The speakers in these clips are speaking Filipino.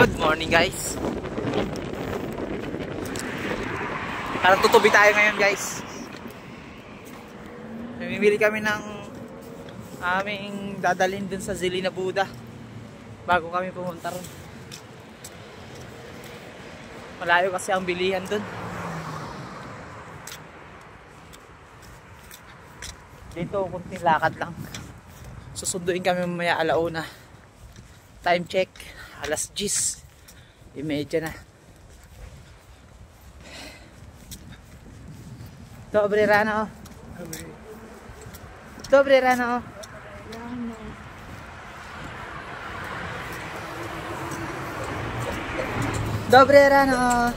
Good morning guys. Parang tutubi tayo ngayon guys. Namimili kami ng aming dadalhin dun sa Zili na Buddha bago kami pumunta ron. Malayo kasi ang bilihan dun. Dito kunting lakad lang. Susunduin kami mamaya alauna. Time check, alas 10:30 na. Dobre rano. Dobre rano. Dobre rano.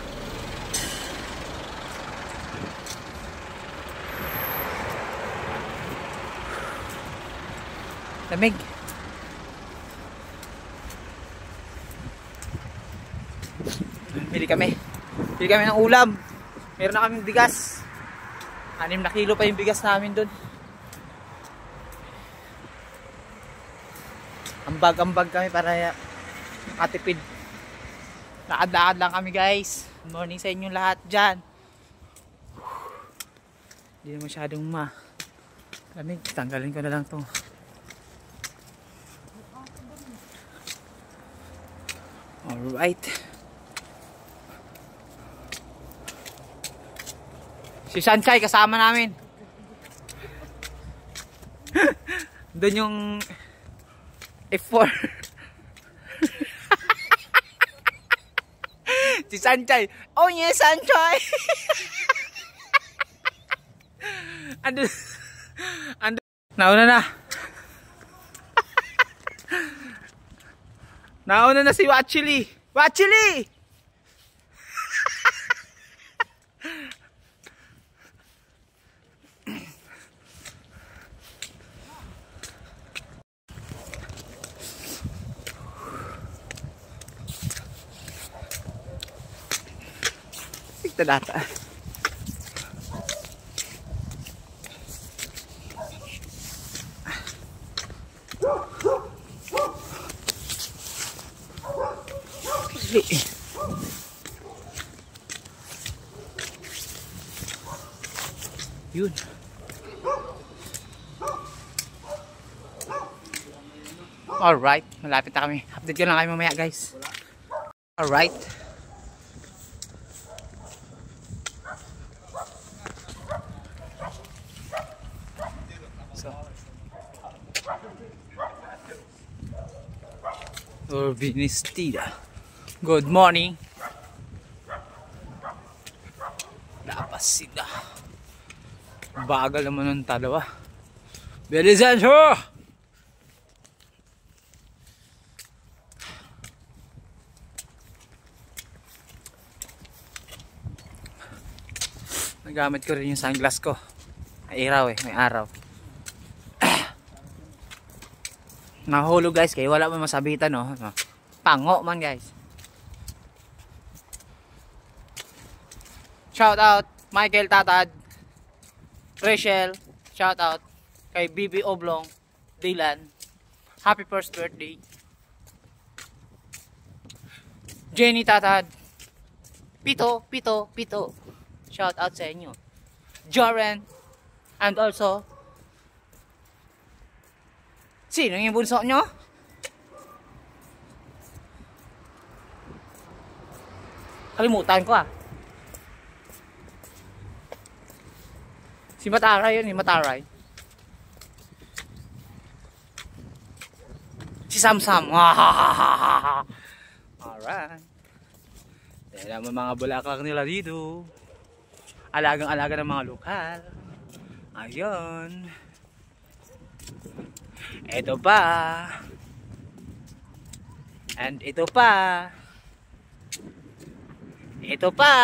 Lamig. Bili kami ng ulam. Meron na kaming bigas. 6 na kilo pa yung bigas namin dun. Ambag-ambag kami para matipid. Lakad-lakad lang kami guys. Good morning sa inyong lahat dyan. Hindi na masyadong lamig. Tanggalin ko na lang to. Alright. Si Sanchay kasama namin. Doon yung F4. Si Sanchay. Oh yes, Sanchay. Ando. Nauna na. Nauna na si Wachili. Wachili! Tignan data. Yun. Alright, malapit na kami. Update ko lang kayo mamaya guys. Alright. So Urbinistida. Good morning. Dapat sila. Bagal naman ng dalawa. Bilisan siya! Nagamit ko rin yung sunglass ko. May araw may araw. Nahulog guys, kaya wala man masabitan no. Pango man guys. Shout out Michael Tatad, Rachel, shout out kay Bibi Oblong, Dylan, happy first birthday. Jenny Tatad, Pito, shout out sa inyo. Joren, and also sino yung bunso nyo? Kalimutan ko Si Mataray yun, Mataray. Si Samsam. Alright. Yan naman mga bulaklak nila dito. Alagang-alaga ng mga lokal. Ayun. Ito pa. And ito pa. Ito pa.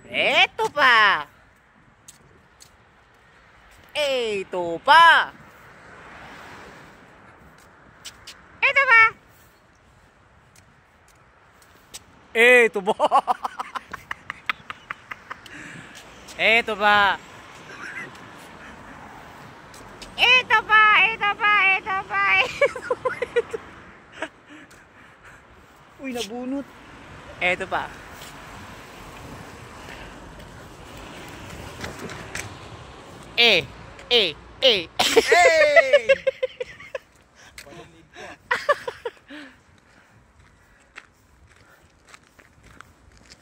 Ito pa. Ito pa. Ito pa. Ito ba? Ito ba? Ito pa, ito pa, ito pa, ito pa. Uy, nabunot. Eto pa. Eh! Hey!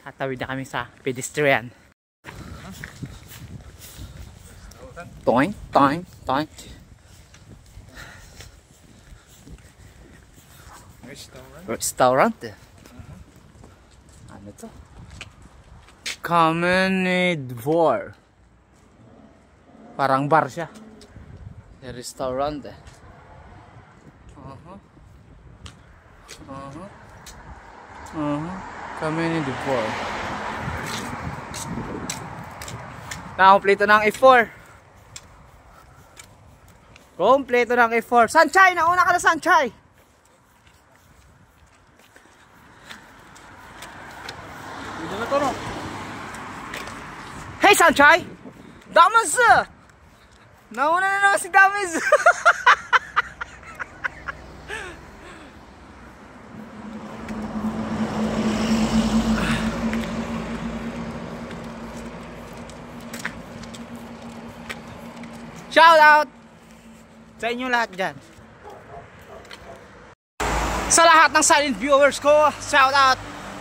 Tatawid na kami sa pedestrian. Toing. Restaurant. Ano to? Kamenidvor. Parang bar siya. Restaurant. Kamenidvor. Kompleto ng F4. Kompleto ng F4. Sanchay! Nauna ka na, Sanchay! Hey, Sanchay! Damaz! Nauna na naman si Damaz! Shout out sa inyo lahat dyan. Sa lahat ng silent viewers ko, shout out.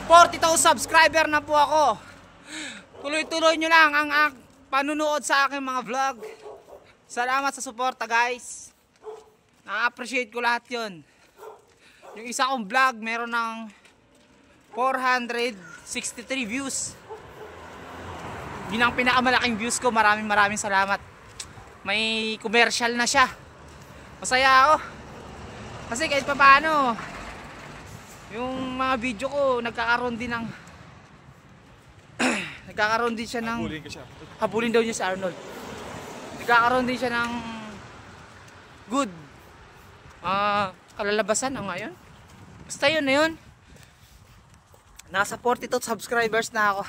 42 subscriber na po ako. Tuloy-tuloy nyo lang ang panunood sa aking mga vlog. Salamat sa suporta, guys. Na-appreciate ko lahat yun. Yung isa kong vlog meron ng 463 views. Yun ang pinakamalaking views ko. Maraming salamat. May commercial na siya. Masaya ako. Kasi kahit pa paano, yung mga video ko nagkakaroon din ng nagkakaroon din siya ng habulin daw niya si Arnold. Nagkakaroon din siya ng good kalalabasan ngayon. Basta yun na yun. Nasa 42 subscribers na ako.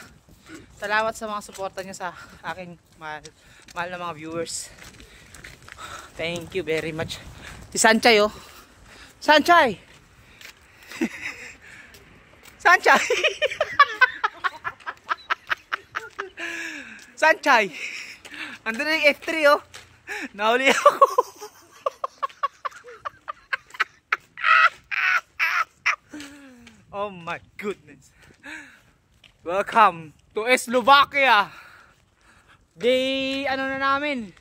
Salamat sa mga suporta niyo sa aking mahal na mga viewers. Thank you very much. Si Sanchay, oh. Sanchay! Sanchay! Sanchay! Andun na yung F3, oh. Nahuli ako. Oh my goodness. Welcome to Slovakia. Day, ano na namin?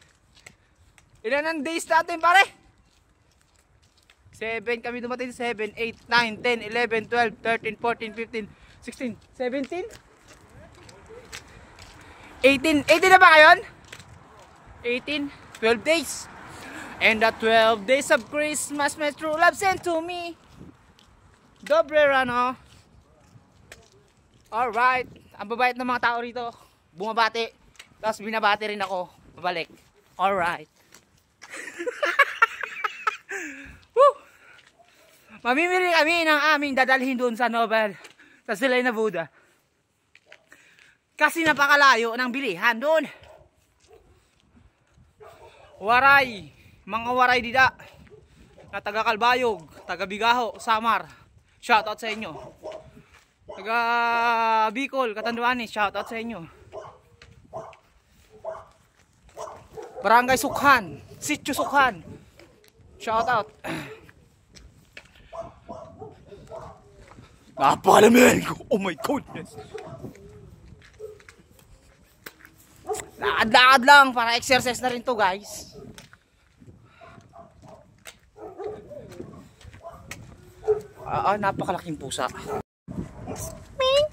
Ilan ang days natin, pare? 7 kami dumating. 7, 8, 9, 10, 11, 12, 13, 14, 15, 16, 17, 18. 18 na ba ngayon? 18, 12 days. And the 12 days of Christmas my true love sent to me. Dobre rano. Alright. Ang babait ng mga tao rito, bumabati. Tapos binabati rin ako. Babalik. Alright. Mamimili kami ng aming dadalhin doon sa Nobel, sa Silay na Buddha. Kasi napakalayo ng bilihan doon. Waray, mga waray dida na taga Kalbayog, taga Bigaho, Samar. Shoutout sa inyo. Taga Bicol, Catanduanes, shoutout sa inyo. Barangay Sukhan, Sitio Sukhan, shoutout. Napalamig! Oh my goodness! Lakad-lakad lang para exercise na rin to, guys. Napakalaking pusa. Ming!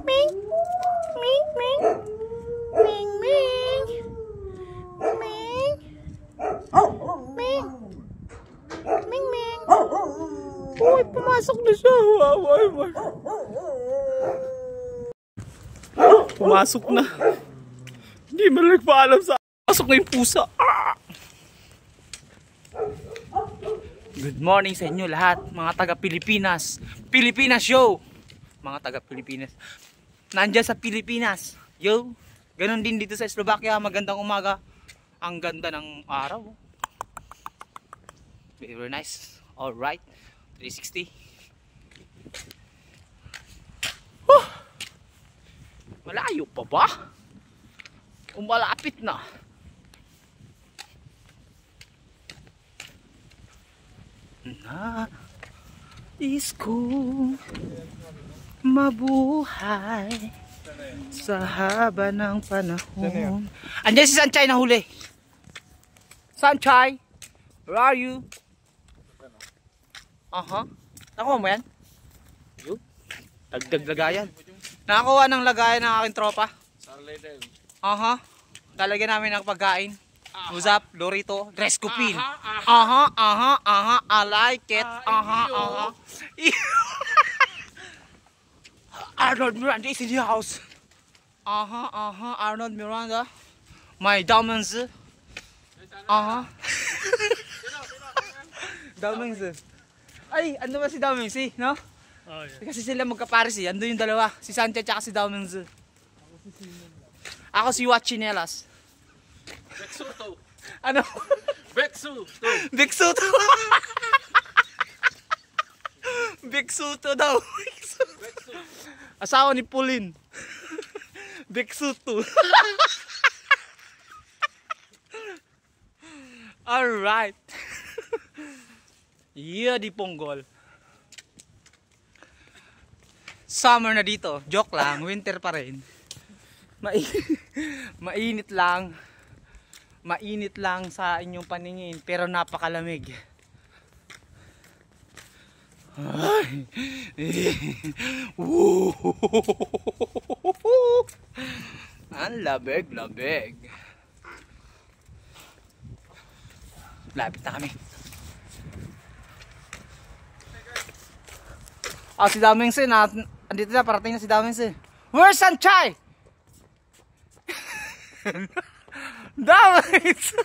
Ming! Ming! Ming! Ming! Ming! Ming! Ming! Ming! Ming! Uy, pumasok na siya. Pumasok na. Hindi mo nagpaalam sa pasok na yung pusa. Good morning sa inyo lahat, mga taga Pilipinas. Pilipinas, yo! Mga taga Pilipinas. Nandiyan sa Pilipinas. Yo! Ganon din dito sa Slovakia. Magandang umaga. Ang ganda ng araw. Very nice. Alright. 360. Malayo pa ba? Malapit na. Nais kong mabuhay sa haba ng panahon. Andiyan si Sanchay na huli. Sanchay, where are you? Nakuha mo yan? Yun. Dagdag lagayan. Nakakuha ng lagayan ng aking tropa. Talagyan namin ng pagkain. Uzap, Dorito, Rescopil. I like it. Arnold Miranda is in the house. Arnold Miranda. My diamonds. Diamonds. Ay, ano ba si Diamonds no? Oh, yeah. Kasi sila magkapares ando yung dalawa. Si Sanchez at si Diamonds. Ako si Wachinelas. Beksuto. Ano? Beksuto. Beksuto. Beksuto daw. Asawa ni Pauline. Beksuto. Alright. Yeah, di Ponggol. Summer na dito. Joke lang, winter pa rin. Mainit lang. Mainit lang sa inyong paningin pero napakalamig. Ay. Ang labig. Lapit na kami. Si Damingse na andito na, parating na si Damingse. Where's Sanchay? Damingse.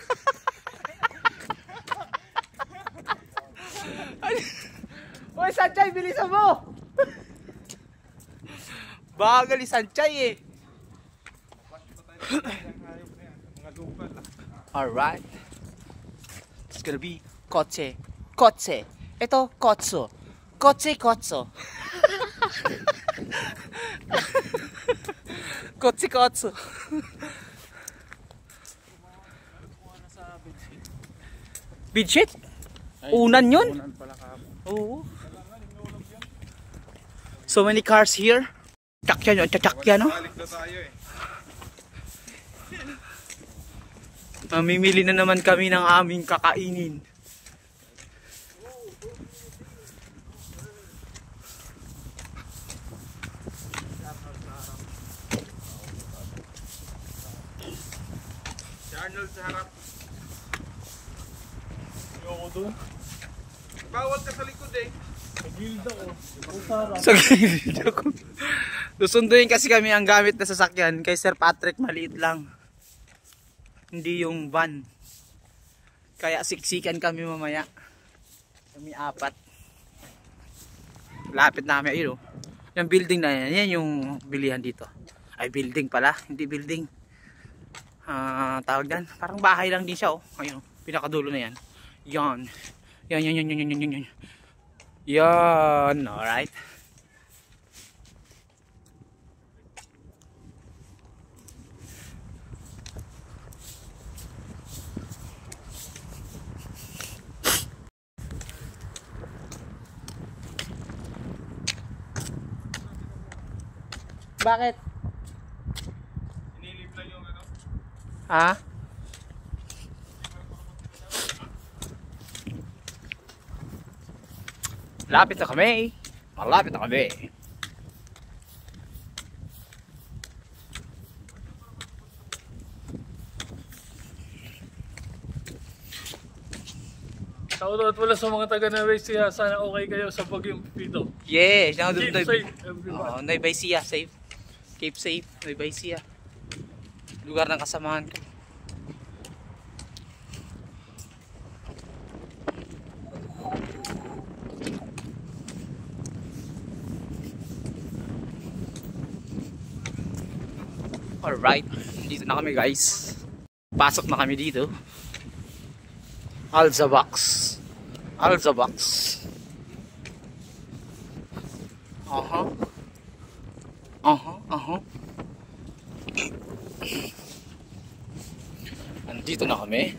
Hoy Sanchay, bilisan mo. Bagal ni Sanchay eh. Alright. It's gonna be kotse. Ito kotso. Kotse. Kotse. Bedsheet? Unan yun? Oo. So many cars here. Chakyan, no? Mamimili na naman kami ng aming kakainin. Arnold sa harap. Ayoko doon. Bawal ka sa likod eh. Sa gilda ko. Sa gilda ko. Susunduin kasi kami ang gamit na sasakyan kay Sir Patrick, maliit lang. Hindi yung van. Kaya siksikan kami mamaya. Kami 4. Lapit namin ayun. Yung building na yan yung bilihan dito. Ay building pala, hindi building. Tawag yan, parang bahay lang din siya ayun, pinakadulo na yan. Yan, alright. Bakit? Inilip lang yung ano? Ha? Malapit na kami. Shoutout pala sa mga taga Nueva Ecija. Sana okay kayo sa bagyong Pipito. Yes, Keep safe everyone. Nueva Ecija, safe. Keep safe, Nueva Ecija. Lugar ng kasamahan ko. Alright, dito na kami guys. Pasok na kami dito. Alzabox. Dito na kami.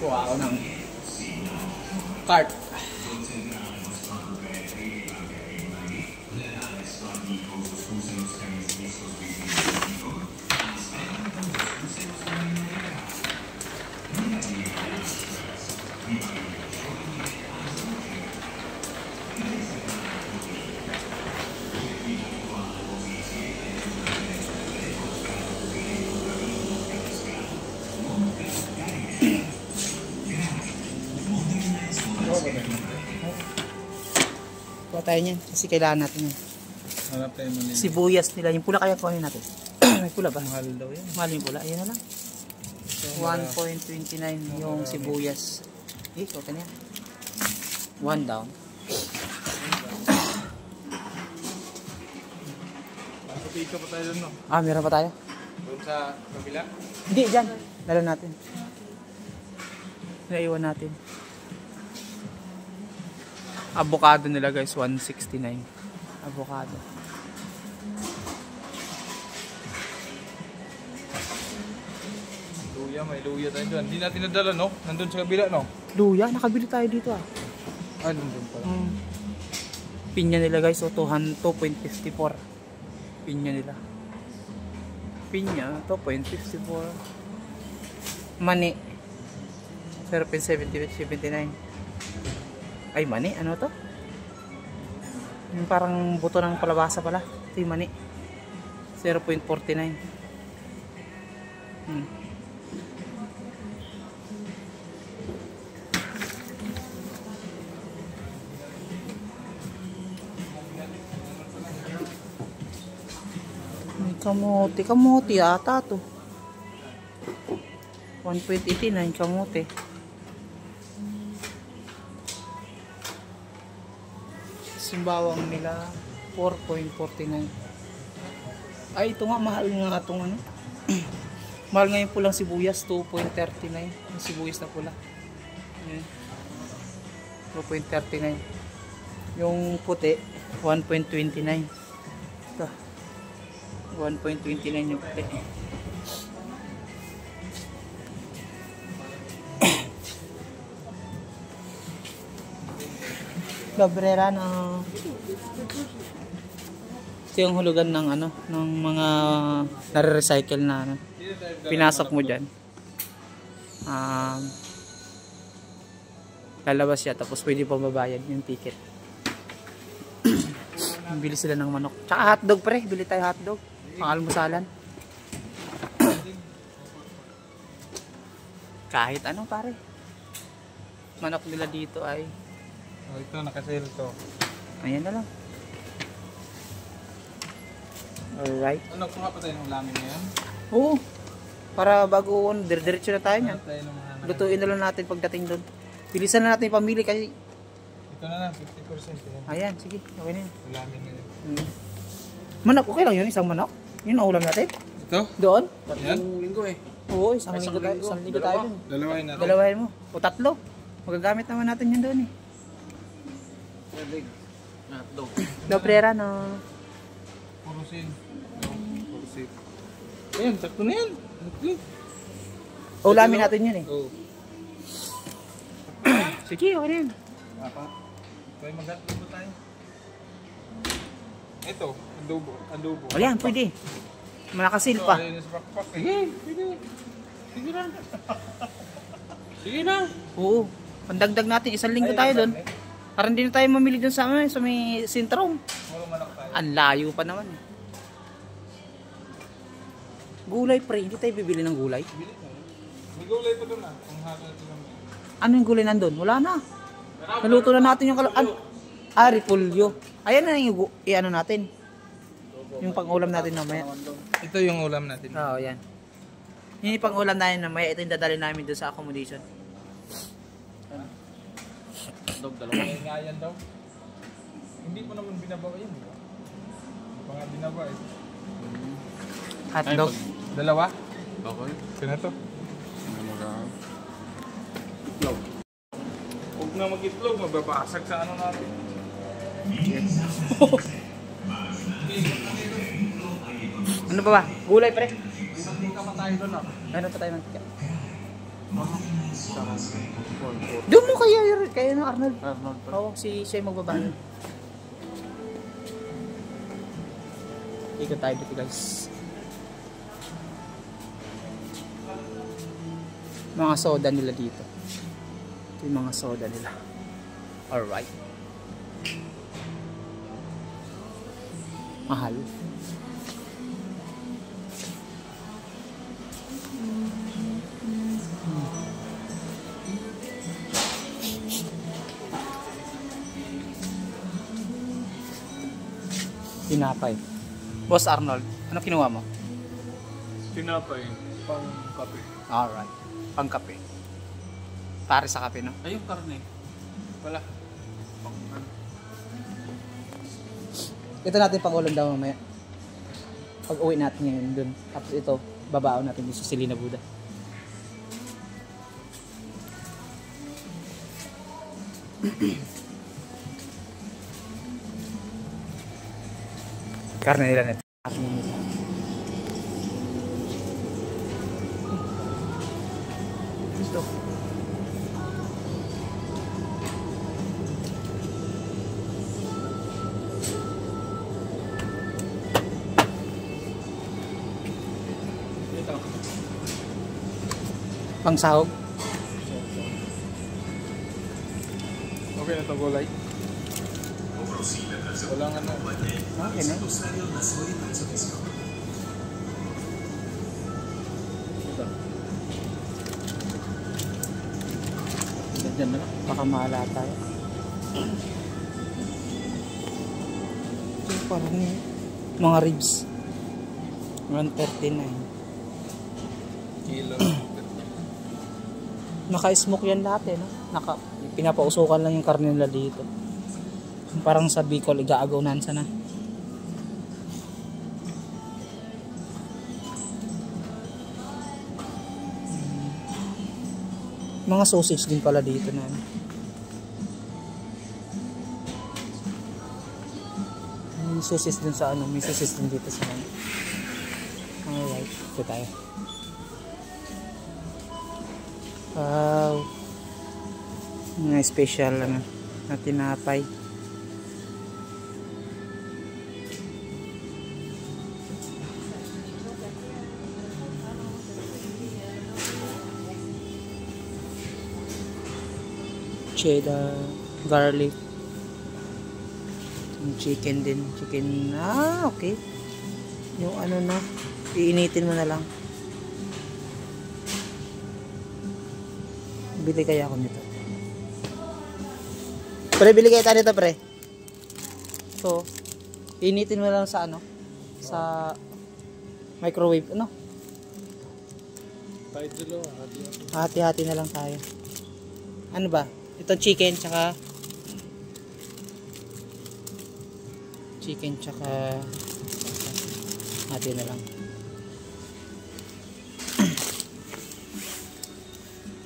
Kuha ako ng cart. Kuha tayo niyan kasi kailangan natin yan. Hanap tayo manila. Sibuyas nila. Yung pula kaya kuhanin natin. May pula ba? Mahal daw yan. Mahal yung pula. Ayan na lang. 1.29 yung sibuyas. Eh, kuha ka niya. 1 down. Pika pa tayo doon, no? Ah, meron pa tayo? Doon sa kabila. Hindi, dyan. Dala natin. Naiwan natin. Avocado nila guys, 169. Avocado. Luya, may luya tayo doon. Hindi natin nadala, no? Nandun sa kabila, no? Luya, nakabili tayo dito ah. Ah, nandun pala. Pinya nila guys, so 2.54. Pinya nila. Pinya, 2.54. Mani. 0.79. Ay, mani. Ano to? Yung parang buto ng palabasa pala. Ito yung mani. 0.49. May kamote. Kamote ata to. 1.89 kamote. Simbawang nila 4.49. Ay, ito nga mahal nga itong ano. Mahal nga yung pulang sibuyas, 2.39. Yung sibuyas na pula. Ayan. 2.39. Yung puti 1.29. Ito. 1.29 yung puti. Cabrera na ito yung hulugan ng ano ng mga nare-recycle na ano. Pinasok mo diyan. Lalabas siya tapos pwede pa mabayad yung ticket. Bili sila ng manok. Tsaka hotdog pre, bili tayo hotdog. Pang-almusalan. Kahit ano pare. Manok nila dito ay Oh, ito, nakasale to. ayan na lang. Alright. Ano, kuha pa tayo ng ulamin na yan? Oo. Para bago diretso na tayo niyan. Kuha tayo ng mga... Lutuin na lang natin pagdating doon. Bilisan na natin yung pamili kasi. Ito na lang, 50%. Yan. Ayan, sige. Okay na yun. Ulamin na yan. Manok, okay lang yun. Isang manok. Yun ang ulam natin. Ito? Doon. Yan? Linggo eh. Oo, isang linggo tayo. Isang linggo tayo dun. Dalawahin natin. Dalawahin mo. O tatlo. Magagamit naman natin yun doon eh. Big. Hotdog. Dobrera no. Purusin. Purusin. Ayan, sakto na yan. Okay. Ulamin natin yun eh. Oo. Sige, okay na yun. Apa? Kaya mag-hotdog tayo. Ito, adobo. Adobo. O yan, pwede. Malakasil Ito, pa. ayun sa pakpak. Sige, sige. Sige na. Sige na. Oo. Pandagdag natin. Isang linggo tayo doon. Para hindi na tayo mamili doon sa may sintrom. Puro manok tayo. Ang layo pa naman eh. Gulay pre, hindi tayo bibili ng gulay. Bili tayo. May gulay pa doon ah. Kung halo natin naman. Ano yung gulay nandun? Wala na. Naluto na natin yung repolyo. Ayan na yung i-ano natin. Yung pang-ulam natin mamaya. Ito yung ulam natin. Oo, yan. Yung pang-ulam natin mamaya, ito yung dadali namin doon sa accommodation. Hotdog, dalawa. Kaya nga yan daw. Hindi pa naman binabawa yun. Diba? Hindi pa nga binabawa eh. Hotdog. Dalawa? Okay. Sino to? Ano mo ka? na mag-itlog, mababasag sa ano natin. Ano ba ba? Gulay pre. Hindi ka pa tayo doon ah. Meron pa tayo mantika. Doon mo kayo ng Arnold. Arnold pa. Oo, siya yung magbabayad. Ikot tayo dito guys. Mga soda nila dito. Ito yung mga soda nila. Alright. Mahal. Tinapay. Boss Arnold, ano kinuha mo? Tinapay, pang kape. Alright. Pangkape. Pare sa kape, no? Ay, yung karne. Wala. Pang ano. Ito natin pang ulam daw mamaya. Pag uwi natin ngayon dun. Tapos ito, babaon natin dito sa Selena Buda. Karne nila nito. Karne nila. Gusto. Ito. Pang sahog. Okay na to, gulay. Walang ano. Okay na. Ito. Diyan na lang. Baka mahala tayo. Ito parang mga ribs. 139. Kilo. Naka-smoke yan lahat eh, no? Pinapausukan lang yung karne nila dito. Parang sa Bicol, igaagaw-nan sana. Mga sausage din pala dito na. May sausage din sa ano, may sausage din dito sa ano. Alright, ito tayo. Wow. Mga special ano, na tinapay. Cheddar, garlic, yung chicken din, okay, yung ano na, iinitin mo na lang. Bili kaya ako nito. Pre, bili kaya tayo nito, pre. So, iinitin mo lang sa ano, sa microwave, ano? Tayo dalawa. Hati-hati na lang tayo. Ano ba? Ito chicken tsaka hati na lang.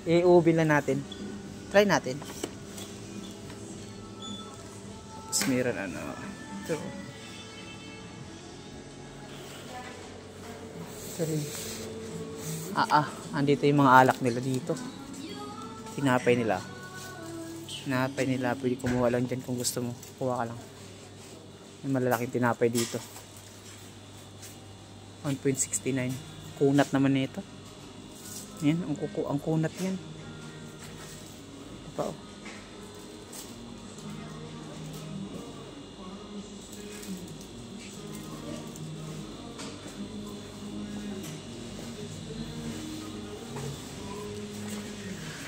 I-ubi na natin. Try natin. Tapos meron ano. Ito. Andito yung mga alak nila dito. Tinapay nila. Pwede kumuha lang dyan kung gusto mo. Kuha ka lang. May malalaking tinapay dito. 1.69. Kunat naman nito. Yan, ang kunat yan. Ito pa oh.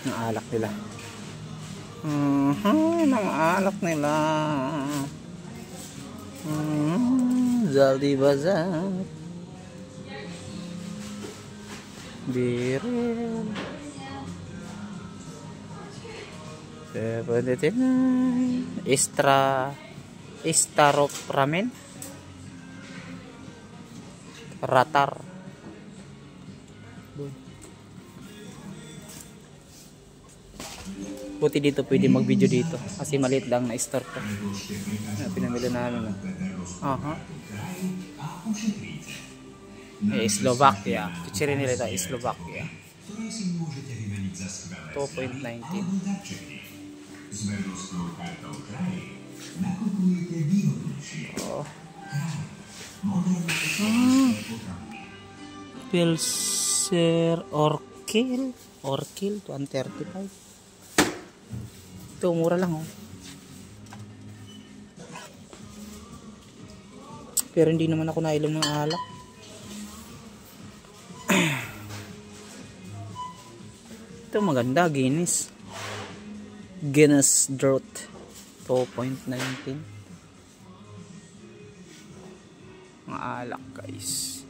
Ang alak nila. Ang alak nila. Zaldi Bazaar. Birel. 79. Istarop ramen. Ratar. Bon. Buti dito pwede mag-video dito kasi maliit lang na store to. Pinamili namin. Aha. Slovakia. Chichirin nila ito, Slovakia. 2.19. Oh. Pilser Orkil 135. Ito, mura lang oh. Pero hindi naman ako nainom ng alak. Ito maganda, Guinness Draught 2.19. Mga alak guys.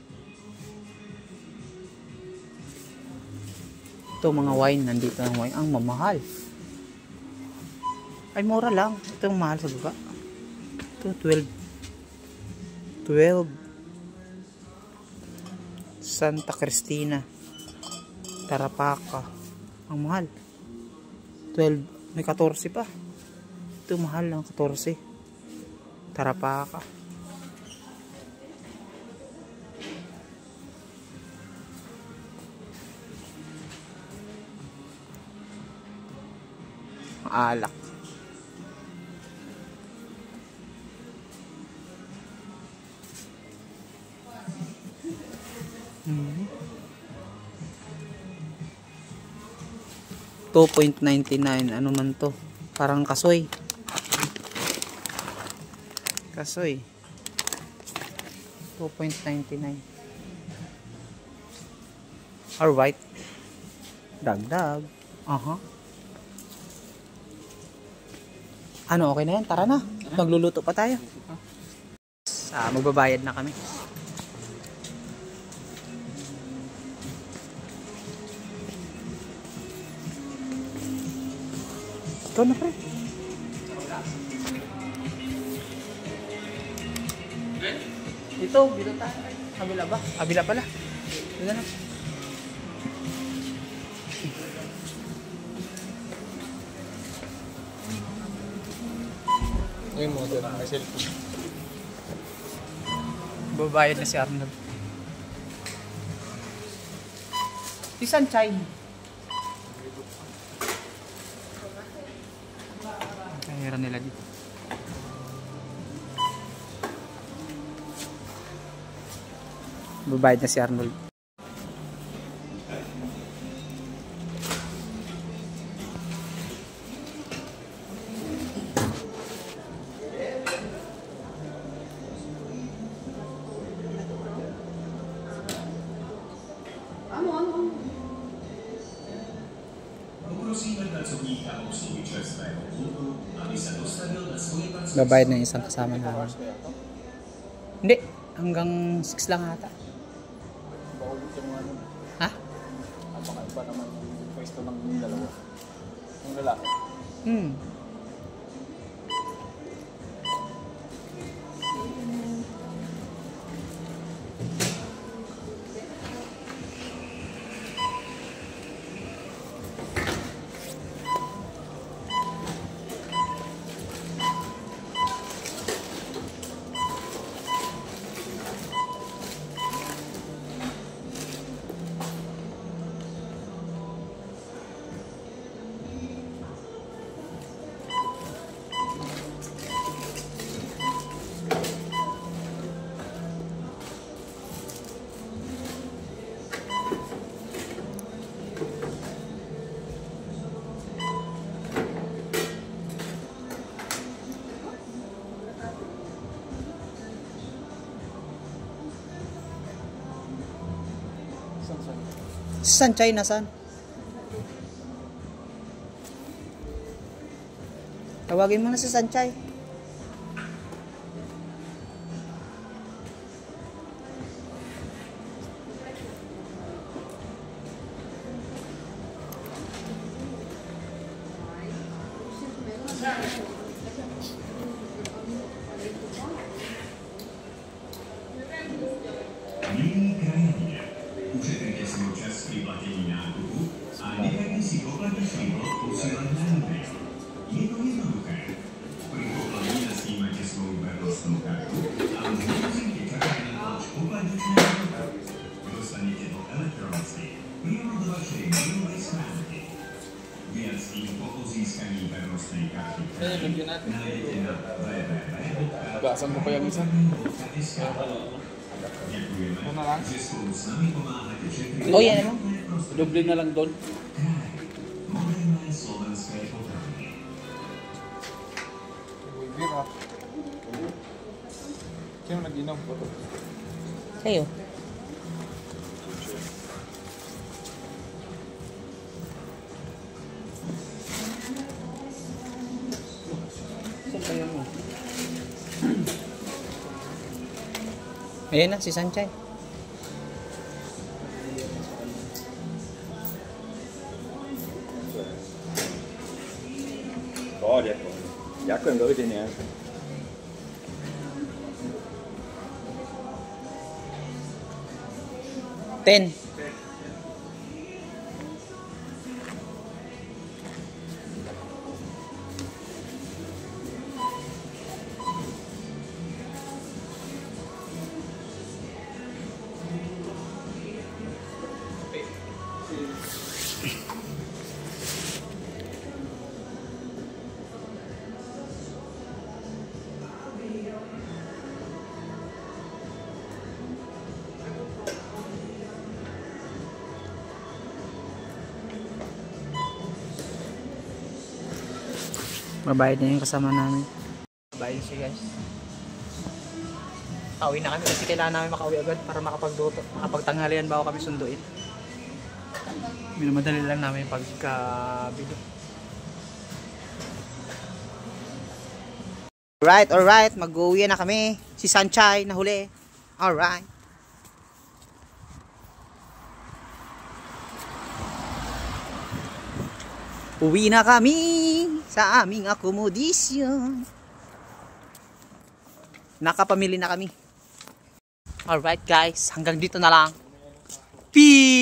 Ito mga wine, nandito ng wine. Ang mamahal. Ay mura lang. Ito yung mahal sa baba. Ito 12 Santa Cristina Tarapaka. Ang mahal 12. May 14 pa. Ito mahal lang 14 Tarapaka. Alak. Mm-hmm. 2.99. Ano man to? Parang kasoy. Kasoy. 2.99. Or white. Dagdag. Aha. Ano, okay na yan? Tara na. Magluluto pa tayo. Magbabayad na kami. Ito na pre. Ito, dito tayo. Kabila ba? Kabila pala. Dito na. Yung model, may cellphone. Babayad na si Arnold. Si Sanchay. Kaya nila dito. Babayad na si Arnold. Babayad na isang kasama namin. Hindi, hanggang 6 lang ata. Ha? Baka iba naman yung pwesto ng dalawa. Yung lalaki. Si Sanchay nasaan? Tawagin mo na si Sanchay. Uczymy się z platelina, a nie jak si pokladać piwo, usyłam na Eh, lagyan natin. Gasan ko pa yung isa. Ito na lang. Oh, yan mo. Doble na lang doon. Beer ah. Sino nag-inom po to? Kayo. Saan kaya mo? Ayan na, si Sanchay. Có đẹp rồi. Dắt con gửi trên nè. Ten. Mabayad na yung kasama namin. Mabayad siya, guys. Pauwi na kami kasi kailangan namin makauwi agad para makapagtanghalian bago kami sunduin. Minamadali lang namin pagkabilo. Alright, mag-uwi na kami. Si Sanchay nahuli. Alright. Uwi na kami sa aming akomodisyon. Nakapamili na kami. Alright guys, hanggang dito na lang. Peace!